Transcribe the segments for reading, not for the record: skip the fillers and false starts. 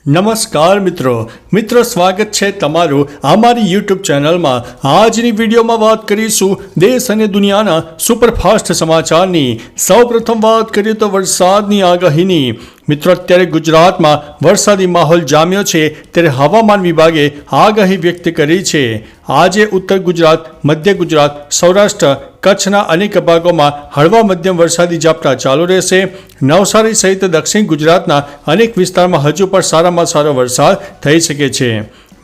નમસ્કાર મિત્રો સ્વાગત છે તમારું અમારી યુટ્યુબ ચેનલમાં। આજની વિડીયોમાં વાત કરીશું દેશ અને દુનિયાના સુપરફાસ્ટ સમાચારની। સૌપ્રથમ વાત કરીએ તો વરસાદની આગાહીની। મિત્રો અત્યારે ગુજરાતમાં વરસાદી માહોલ જામ્યો છે ત્યારે હવામાન વિભાગે આગાહી વ્યક્ત કરી છે। આજે ઉત્તર ગુજરાત, મધ્ય ગુજરાત, સૌરાષ્ટ્ર, કચ્છના અનેક ભાગોમાં હળવા મધ્યમ વરસાદી ઝાપટા ચાલુ રહેશે। નવસારી સહિત દક્ષિણ ગુજરાતના અનેક વિસ્તારમાં હજુ પણ સારામાં સારો વરસાદ થઈ શકે છે।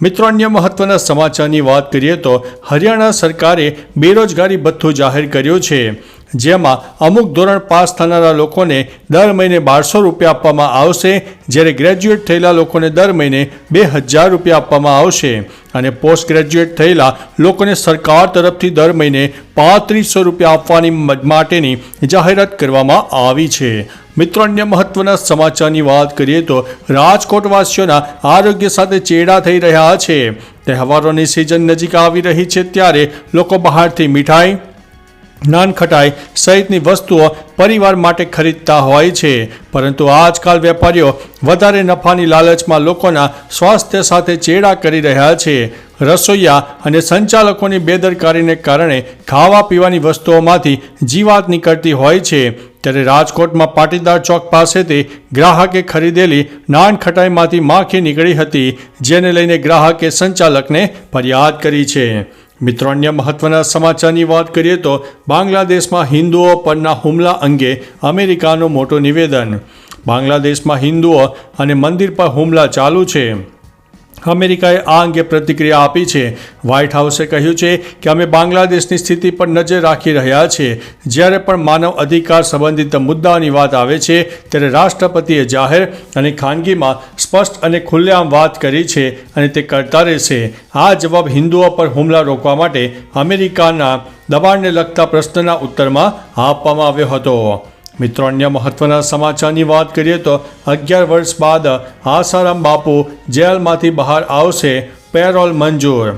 મિત્રો અન્ય મહત્વના સમાચારની વાત કરીએ તો હરિયાણા સરકારે બેરોજગારી ભથ્થું જાહેર કર્યું છે, જેમાં અમુક ધોરણ પાસ થનારા લોકોને દર મહિને 1200 રૂપિયા આપવામાં આવશે, જ્યારે ગ્રેજ્યુએટ થયેલા લોકોને દર મહિને 2000 રૂપિયા આપવામાં આવશે અને પોસ્ટ ગ્રેજ્યુએટ થયેલા લોકોને સરકાર તરફથી દર મહિને 3500 રૂપિયા આપવાની માટેની જાહેરાત કરવામાં આવી છે। મિત્રો અન્ય મહત્વના સમાચારની વાત કરીએ તો રાજકોટવાસીઓના આરોગ્ય સાથે ચેડા થઈ રહ્યા છે। તહેવારોની સિઝન નજીક આવી રહી છે ત્યારે લોકો બહારથી મીઠાઈ, નાનખટાઈ સહિતની વસ્તુઓ પરિવાર માટે ખરીદતા હોય છે, પરંતુ આજકાલ વેપારીઓ વધારે નફાની લાલચમાં લોકોના સ્વાસ્થ્ય સાથે ચેડા કરી રહ્યા છે। રસોઈયા અને સંચાલકોની બેદરકારીને કારણે ખાવા પીવાની વસ્તુઓમાંથી જીવાત નીકળતી હોય છે, ત્યારે રાજકોટમાં પાટીદાર ચોક પાસેથી ગ્રાહકે ખરીદેલી નાનખટાઈમાંથી માખી નીકળી હતી, જેને લઈને ગ્રાહકે સંચાલકને ફરિયાદ કરી છે। મિત્રો અન્ય મહત્વના સમાચારની વાત કરીએ તો બાંગ્લાદેશમાં હિન્દુઓ પરના હુમલા અંગે અમેરિકાનું મોટું નિવેદન। બાંગ્લાદેશમાં હિન્દુઓ અને મંદિર પર હુમલા ચાલુ છે। અમેરિકાએ આ અંગે પ્રતિક્રિયા આપી છે। વ્હાઇટ હાઉસે કહ્યું છે કે અમે બાંગ્લાદેશની સ્થિતિ પર નજર રાખી રહ્યા છીએ। જ્યારે પણ માનવ અધિકાર સંબંધિત મુદ્દાઓની વાત આવે છે ત્યારે રાષ્ટ્રપતિએ જાહેર અને ખાનગીમાં સ્પષ્ટ અને ખુલ્લેઆમ વાત કરી છે અને તે કરતા રહેશે। આ જવાબ હિન્દુઓ પર હુમલા રોકવા માટે અમેરિકાના દબાણને લગતા પ્રશ્નના ઉત્તરમાં આપવામાં આવ્યો હતો। મિત્રો અન્ય મહત્વના સમાચારની વાત કરીએ તો 11 વર્ષ બાદ આસારામ બાપુ જેલમાંથી બહાર આવશે, પેરોલ મંજૂર।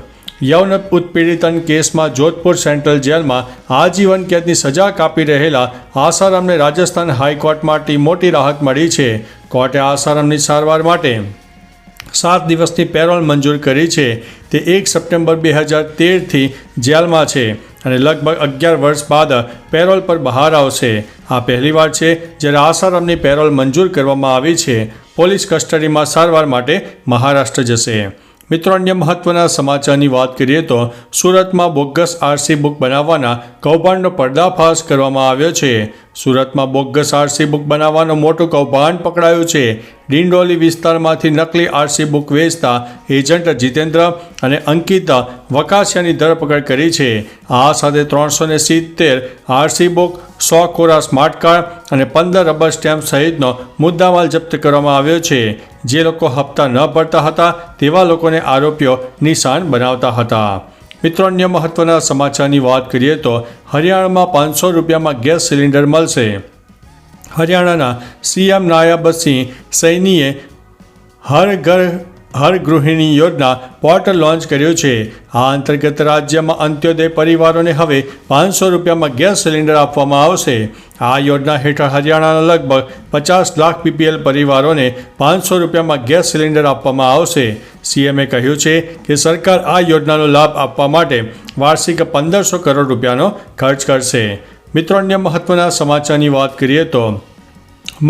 યૌન ઉત્પીડિતન કેસમાં જોધપુર સેન્ટ્રલ જેલમાં આજીવન કેદની સજા કાપી રહેલા આસારામને રાજસ્થાન હાઈકોર્ટમાંથી મોટી રાહત મળી છે। કોર્ટે આસારામની સારવાર માટે 7 દિવસની પેરોલ મંજૂર કરી છે। તે 1 સપ્ટેમ્બર 2013થી જેલમાં છે અને લગભગ 11 વર્ષ બાદ પેરોલ પર બહાર આવશે। આ પહેલીવાર છે જ્યારે આસારામની પેરોલ મંજૂર કરવામાં આવી છે। પોલીસ કસ્ટડીમાં સારવાર માટે મહારાષ્ટ્ર જશે। મિત્રો અન્ય મહત્વના સમાચારની વાત કરીએ તો સુરતમાં બોગસ આરસી બુક બનાવવાના કૌભાંડનો પર્દાફાશ કરવામાં આવ્યો છે। સુરતમાં બોગસ આરસી બુક બનાવવાનું મોટું કૌભાંડ પકડાયું છે। ડિંડોલી વિસ્તારમાંથી નકલી આરસી બુક વેચતા એજન્ટ જીતેન્દ્ર અને અંકિત વકાસિયાની ધરપકડ કરી છે। આ સાથે 370 આરસી બુક, 100 કોરા સ્માર્ટ કાર્ડ અને 15 રબર સ્ટેમ્પ સહિતનો મુદ્દામાલ જપ્ત કરવામાં આવ્યો છે। જે લોકો હપ્તા ન ભરતા હતા તેવા લોકોને આરોપીઓ નિશાન બનાવતા હતા। મિત્રો અન્ય મહત્વના સમાચારની વાત કરીએ તો હરિયાણામાં 500 રૂપિયામાં ગેસ સિલિન્ડર મળશે। હરિયાણાના સીએમ નાયબસિંહ સૈનીએ હર ગૃહિણી યોજના પોર્ટલ લોન્ચ કર્યું છે। આ અંતર્ગત રાજ્યમાં અંત્યોદય પરિવારોને હવે 500 રૂપિયામાં ગેસ સિલિન્ડર આપવામાં આવશે। આ યોજના હેઠળ હરિયાણાના લગભગ 50 લાખ બીપીએલ પરિવારોને 500 રૂપિયામાં ગેસ સિલિન્ડર આપવામાં આવશે। સીએમએ કહ્યું છે કે સરકાર આ યોજનાનો લાભ આપવા માટે વાર્ષિક 1500 કરોડ રૂપિયાનો ખર્ચ કરશે। મિત્રો અન્ય મહત્વના સમાચારની વાત કરીએ તો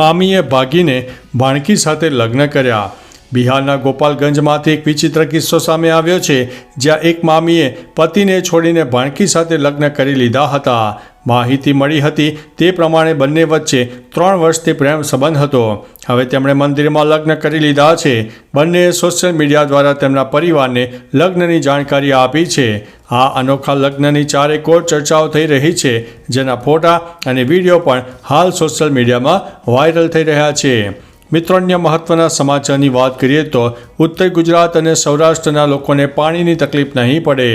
મામીએ ભાગીને ભાણકી સાથે લગ્ન કર્યા। બિહારના ગોપાલગંજમાંથી એક વિચિત્ર કિસ્સો સામે આવ્યો છે, જ્યાં એક મામીએ પતિને છોડીને ભાણકી સાથે લગ્ન કરી લીધા હતા। માહિતી મળી હતી તે પ્રમાણે બંને વચ્ચે 3 વર્ષથી પ્રેમ સંબંધ હતો। હવે તેમણે મંદિરમાં લગ્ન કરી લીધા છે। બંનેએ સોશિયલ મીડિયા દ્વારા તેમના પરિવારને લગ્નની જાણકારી આપી છે। આ અનોખા લગ્નની ચારેકોર ચર્ચાઓ થઈ રહી છે, જેના ફોટા અને વિડીયો પણ હાલ સોશિયલ મીડિયામાં વાયરલ થઈ રહ્યા છે। મિત્રો અન્ય મહત્વના સમાચારની વાત કરીએ તો ઉત્તર ગુજરાત અને સૌરાષ્ટ્રના લોકોને પાણીની તકલીફ નહીં પડે।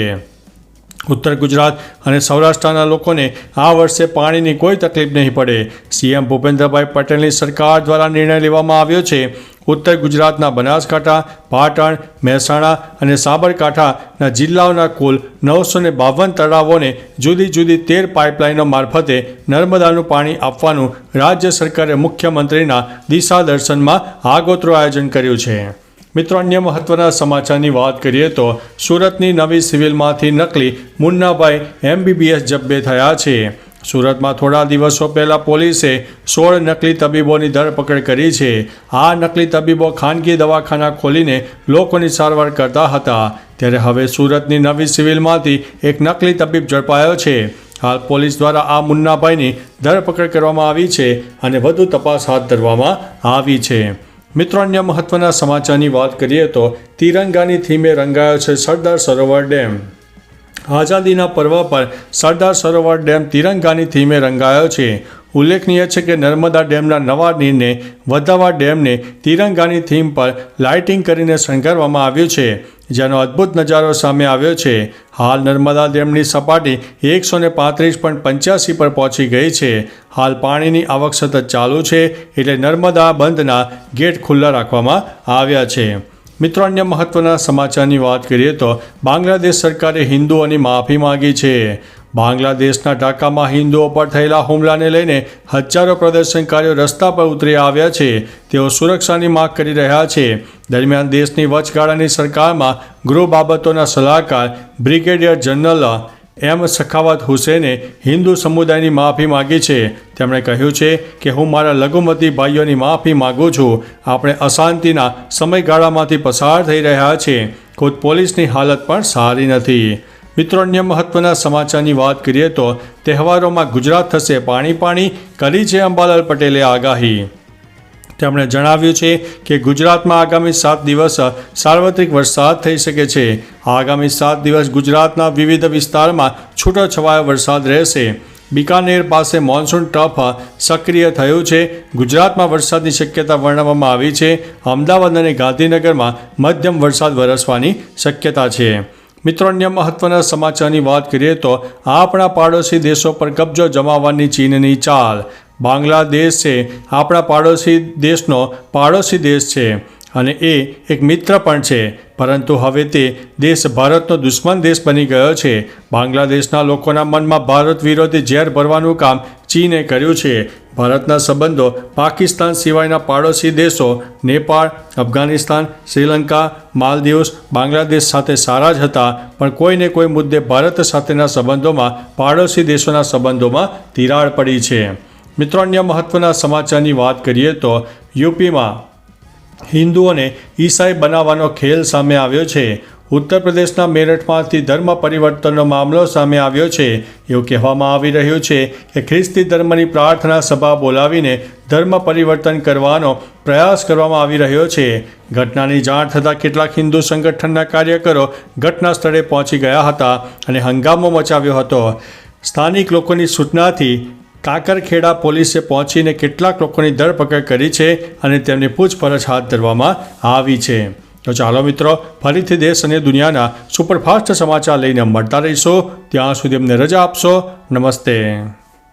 ઉત્તર ગુજરાત અને સૌરાષ્ટ્રના લોકોને આ વર્ષે પાણીની કોઈ તકલીફ નહીં પડે। સીએમ ભૂપેન્દ્રભાઈ પટેલની સરકાર દ્વારા નિર્ણય લેવામાં આવ્યો છે। ઉત્તર ગુજરાતના બનાસકાંઠા, પાટણ, મહેસાણા અને સાબરકાંઠાના જિલ્લાઓના કુલ 952 તળાવોને જુદી જુદી 13 પાઇપલાઇનો મારફતે નર્મદાનું પાણી આપવાનું રાજ્ય સરકારે મુખ્યમંત્રીના દિશા દર્શનમાં આગોતરું આયોજન કર્યું છે। મિત્રો અન્ય મહત્વના સમાચારની વાત કરીએ તો સુરતની નવી સિવિલમાંથી નકલી મુન્નાભાઈ MBBS જબ્બે થયા છે. સુરતમાં થોડા દિવસો પહેલાં પોલીસે 16 નકલી તબીબોની ધરપકડ કરી છે. આ નકલી તબીબો ખાનગી દવાખાના ખોલીને લોકોની સારવાર કરતા હતા. ત્યારે હવે સુરતની નવી સિવિલમાંથી એક નકલી તબીબ ઝડપાયો છે. હાલ પોલીસ દ્વારા આ મુન્નાભાઈની ધરપકડ કરવામાં આવી છે અને વધુ તપાસ હાથ ધરવામાં આવી છે. મિત્રો અન્ય મહત્વના સમાચારની વાત કરીએ તો તિરંગાની થીમે રંગાયો છે સરદાર સરોવર ડેમ. આઝાદીના પર્વ પર સરદાર સરોવર ડેમ તિરંગાની થીમે રંગાયો છે. ઉલ્લેખનીય છે કે નર્મદા ડેમના નવા નીરને વધારવા ડેમને તિરંગાની થીમ પર લાઇટિંગ કરીને શણગારવામાં આવ્યું છે, જેનો અદ્ભુત નજારો સામે આવ્યો છે. હાલ નર્મદા ડેમની સપાટી 135.85 પર પહોંચી ગઈ છે. હાલ પાણીની આવક સતત ચાલુ છે, એટલે નર્મદા બંધના ગેટ ખુલ્લા રાખવામાં આવ્યા છે. મિત્રો અન્ય મહત્વના સમાચારની વાત કરીએ તો બાંગ્લાદેશ સરકારે હિન્દુઓની માફી માંગી છે. બાંગ્લાદેશના ઢાકામાં હિન્દુઓ પર થયેલા હુમલાને લઈને હજારો પ્રદર્શનકારીઓ રસ્તા પર ઉતરી આવ્યા છે. તેઓ સુરક્ષાની માંગ કરી રહ્યા છે. દરમિયાન દેશની વચગાળાની સરકારમાં ગૃહ બાબતોના સલાહકાર બ્રિગેડિયર જનરલ M. સખાવત હુસેને હિન્દુ સમુદાયની માફી માગી છે. તેમણે કહ્યું છે કે હું મારા લઘુમતી ભાઈઓની માફી માગું છું. આપણે અશાંતિના સમયગાળામાંથી પસાર થઈ રહ્યા છીએ. ખુદ પોલીસની હાલત પણ સારી નથી. મિત્રો અન્ય મહત્વના સમાચારની વાત કરીએ તો તહેવારોમાં ગુજરાત થશે પાણી કરી છે અંબાલાલ પટેલે આગાહી. તેમણે જણાવ્યું છે કે ગુજરાતમાં આગામી 7 દિવસ સાર્વત્રિક વરસાદ થઈ શકે છે. આગામી 7 દિવસ ગુજરાતના વિવિધ વિસ્તારમાં છૂટોછવાયો વરસાદ રહેશે. બિકાનેર પાસે મોન્સૂન ટ્રફ સક્રિય થયું છે. ગુજરાતમાં વરસાદની શક્યતા વર્ણવવામાં આવી છે. અમદાવાદ અને ગાંધીનગરમાં મધ્યમ વરસાદ વરસવાની શક્યતા છે. મિત્રો અન્ય મહત્વના સમાચારની વાત કરીએ તો આપણા પાડોશી દેશો પર કબજો જમાવવાની ચીનની ચાલ. બાંગ્લાદેશ છે આપણા પાડોશી દેશનો પાડોશી દેશ છે અને એ એક મિત્ર પણ છે, પરંતુ હવે તે દેશ ભારતનો દુશ્મન દેશ બની ગયો છે. બાંગ્લાદેશના લોકોના મનમાં ભારત વિરોધી ઝેર ભરવાનું કામ ચીને કર્યું છે. ભારતના સંબંધો પાકિસ્તાન સિવાયના પાડોશી દેશો નેપાળ, અફઘાનિસ્તાન, શ્રીલંકા, માલદીવ્સ, બાંગ્લાદેશ સાથે સારા જ હતા, પણ કોઈને કોઈ મુદ્દે ભારત સાથેના સંબંધોમાં પાડોશી દેશોના સંબંધોમાં તિરાડ પડી છે. મિત્રો અન્ય મહત્વના સમાચારની વાત કરીએ તો યુપીમાં હિન્દુઓને ઈસાઈ બનાવવાનો ખેલ સામે આવ્યો છે. ઉત્તર પ્રદેશના મેરઠમાંથી ધર્મ પરિવર્તનનો મામલો સામે આવ્યો છે. એવું કહેવામાં આવી રહ્યું છે કે ખ્રિસ્તી ધર્મની પ્રાર્થના સભા બોલાવીને ધર્મ પરિવર્તન કરવાનો પ્રયાસ કરવામાં આવી રહ્યો છે. ઘટનાની જાણ થતાં કેટલાક હિન્દુ સંગઠનના કાર્યકરો ઘટના સ્થળે પહોંચી ગયા હતા અને હંગામો મચાવ્યો હતો. સ્થાનિક લોકોની સૂચનાથી કાકરખેડા પોલીસે પહોંચીને કેટલાક લોકોની ધરપકડ કરી છે અને તેમની પૂછપરછ હાથ ધરવામાં આવી છે. તો ચાલો મિત્રો, ફરીથી દેશ અને દુનિયાના સુપરફાસ્ટ સમાચાર લઈને મળતા રહીશું. ત્યાં સુધી અમને રજા આપશો. નમસ્તે.